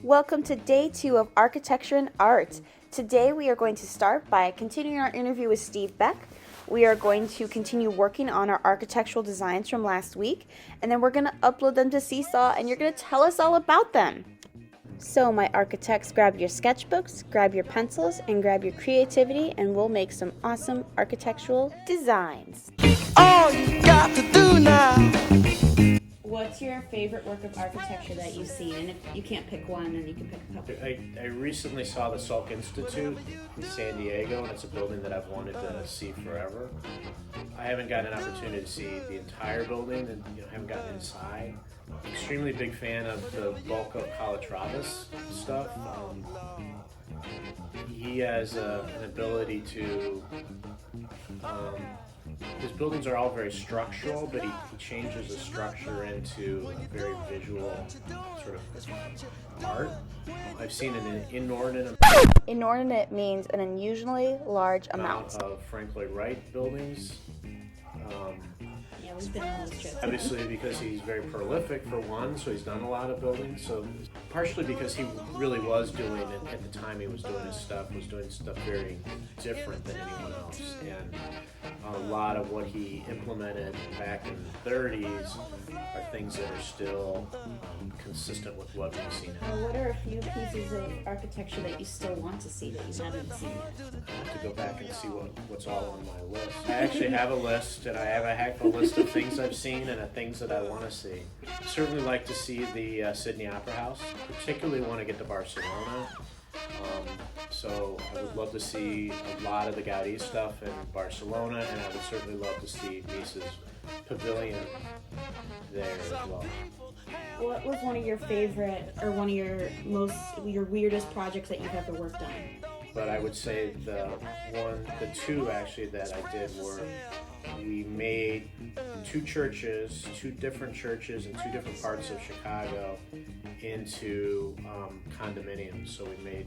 Welcome to day 2 of Architecture and Art. Today we are going to start by continuing our interview with Steve Beck. We are going to continue working on our architectural designs from last week, and then we're going to upload them to Seesaw, and you're going to tell us all about them. So my architects, grab your sketchbooks, grab your pencils, and grab your creativity, and we'll make some awesome architectural designs. All you got to do now. What's your favorite work of architecture that you've seen? And if you can't pick one, then you can pick a couple. I recently saw the Salk Institute in San Diego, and it's a building that I've wanted to see forever. I haven't gotten an opportunity to see the entire building, and haven't gotten inside. Extremely big fan of the bulk of Calatrava's stuff. He has an ability to. His buildings are all very structural, but he changes the structure into a very visual sort of art. I've seen an inordinate Inordinate means an unusually large amount of Frank Lloyd Wright buildings. Yeah, we've been on those trips. Obviously because he's very prolific for one, so he's done a lot of buildings. So partially because he really was doing, at the time he was doing his stuff, was doing stuff very different than anyone else. And a lot of what he implemented back in the 30s are things that are still consistent with what we've seen now. What are a few pieces of architecture that you still want to see that you haven't seen yet? I have to go back and see what's all on my list. I actually have a list, and I have a heck of a list of things I've seen and things that I want to see. I certainly like to see the Sydney Opera House. Particularly want to get to Barcelona. So I would love to see a lot of the Gaudí stuff in Barcelona, and I would certainly love to see Mises Pavilion there as well. What was one of your favorite, or one of your weirdest projects that you've ever worked on? But I would say the two actually that I did were, we made two different churches in two different parts of Chicago into condominiums. So we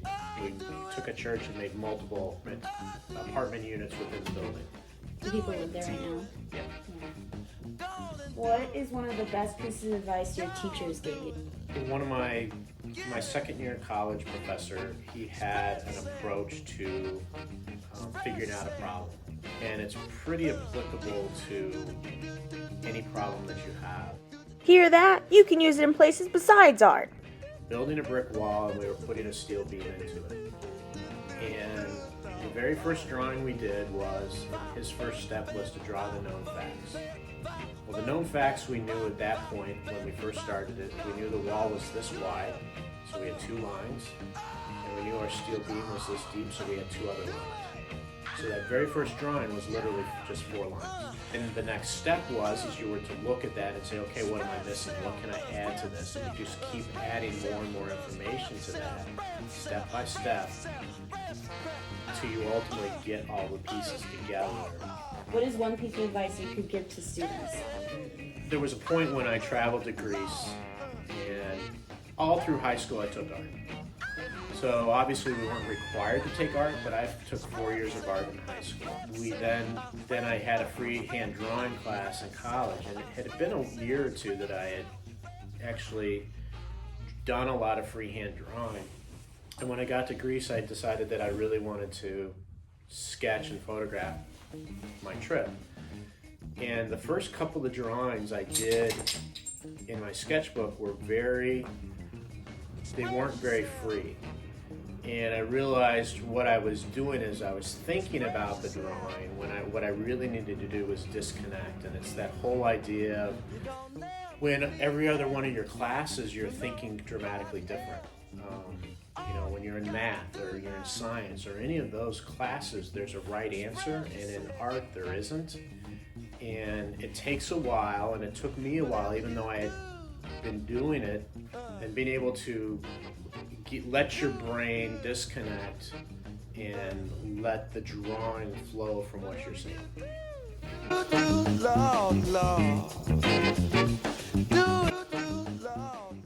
took a church and made multiple apartment units within the building. Do people live there right now? Yeah. What is one of the best pieces of advice your teachers gave you? One of my second year college professor, he had an approach to figuring out a problem. And it's pretty applicable to any problem that you have. Hear that? You can use it in places besides art. Building a brick wall, and we were putting a steel beam into it. And the very first drawing we did was, his first step was to draw the known facts. Well, the known facts we knew at that point, when we first started it, we knew the wall was this wide, so we had 2 lines. And we knew our steel beam was this deep, so we had 2 other lines. So that very first drawing was literally just 4 lines. And the next step was, you were to look at that and say, okay, what am I missing? What can I add to this? And you just keep adding more and more information to that, step by step, until you ultimately get all the pieces together. What is one piece of advice you could give to students? There was a point when I traveled to Greece, and all through high school I took art. So obviously we weren't required to take art, but I took 4 years of art in high school. Then I had a free hand drawing class in college, and it had been a year or two that I had actually done a lot of freehand drawing. And when I got to Greece, I decided that I really wanted to sketch and photograph my trip. And the first couple of drawings I did in my sketchbook they weren't very free. And I realized what I was doing is I was thinking about the drawing when what I really needed to do was disconnect. And it's that whole idea of when every other one of your classes you're thinking dramatically different. When you're in math or you're in science or any of those classes, there's a right answer, and in art there isn't. And it takes a while, and it took me a while, even though I had been doing it, and being able to let your brain disconnect and let the drawing flow from what you're seeing.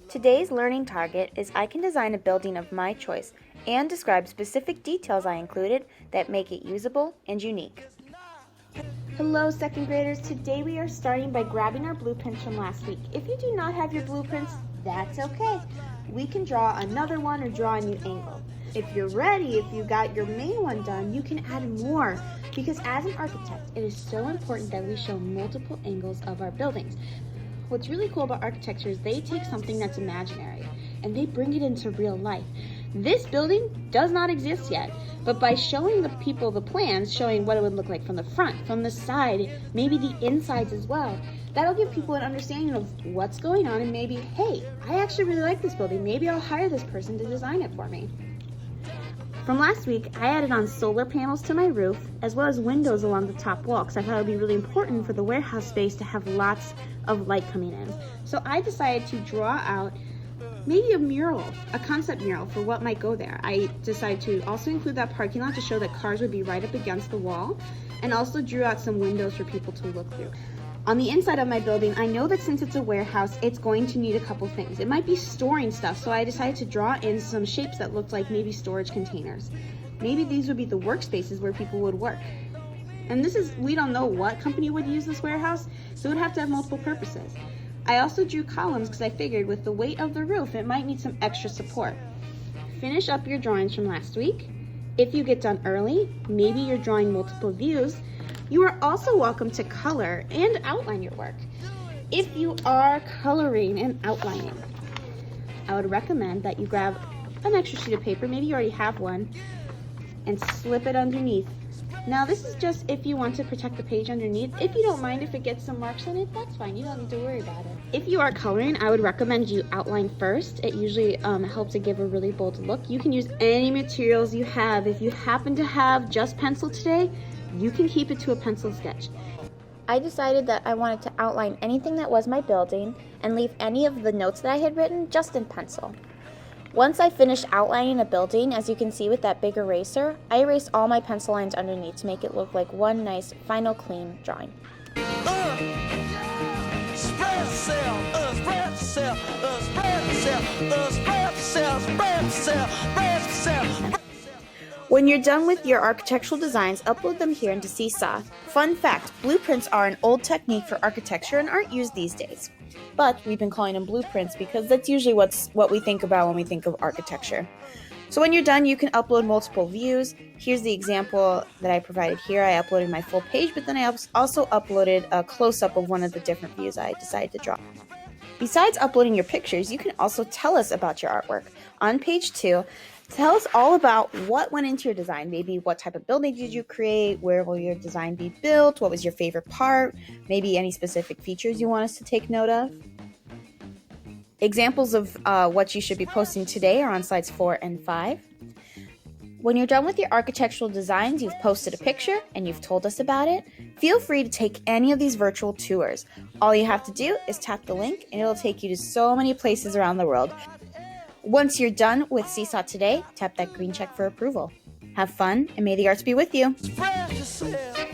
Today's learning target is I can design a building of my choice and describe specific details I included that make it usable and unique. Hello, second graders. Today we are starting by grabbing our blueprints from last week. If you do not have your blueprints, that's okay. We can draw another one or draw a new angle. If you're ready, if you got your main one done, you can add more, because as an architect, it is so important that we show multiple angles of our buildings. What's really cool about architecture is they take something that's imaginary and they bring it into real life. This building does not exist yet, but by showing the people the plans, showing what it would look like from the front, from the side, maybe the insides as well, that'll give people an understanding of what's going on and maybe, hey, I actually really like this building. Maybe I'll hire this person to design it for me. From last week, I added on solar panels to my roof, as well as windows along the top wall, because I thought it would be really important for the warehouse space to have lots of light coming in. So I decided to draw out maybe a mural, a concept mural for what might go there. I decided to also include that parking lot to show that cars would be right up against the wall, and also drew out some windows for people to look through. On the inside of my building, I know that since it's a warehouse, it's going to need a couple things. It might be storing stuff, so I decided to draw in some shapes that looked like maybe storage containers. Maybe these would be the workspaces where people would work. And we don't know what company would use this warehouse, so it would have to have multiple purposes. I also drew columns because I figured with the weight of the roof, it might need some extra support. Finish up your drawings from last week. If you get done early, maybe you're drawing multiple views, you are also welcome to color and outline your work. If you are coloring and outlining, I would recommend that you grab an extra sheet of paper, maybe you already have one, and slip it underneath. Now this is just if you want to protect the page underneath. If you don't mind if it gets some marks on it, that's fine. You don't need to worry about it. If you are coloring, I would recommend you outline first. It usually helps to give a really bold look. You can use any materials you have. If you happen to have just pencil today, you can keep it to a pencil sketch. I decided that I wanted to outline anything that was my building and leave any of the notes that I had written just in pencil. Once I finished outlining a building, as you can see with that big eraser, I erased all my pencil lines underneath to make it look like one nice, final, clean drawing. Spread yourself, spread yourself, spread yourself, spread yourself, spread yourself, spread yourself. When you're done with your architectural designs, upload them here into Seesaw. Fun fact, blueprints are an old technique for architecture and aren't used these days. But we've been calling them blueprints because that's usually what we think about when we think of architecture. So when you're done, you can upload multiple views. Here's the example that I provided here. I uploaded my full page, but then I also uploaded a close-up of one of the different views I decided to draw. Besides uploading your pictures, you can also tell us about your artwork. On page 2, tell us all about what went into your design. Maybe what type of building did you create? Where will your design be built? What was your favorite part? Maybe any specific features you want us to take note of. Examples of what you should be posting today are on slides 4 and 5. When you're done with your architectural designs, you've posted a picture and you've told us about it, feel free to take any of these virtual tours. All you have to do is tap the link and it'll take you to so many places around the world. Once you're done with Seesaw today, tap that green check for approval. Have fun and may the arts be with you. Spread yourself.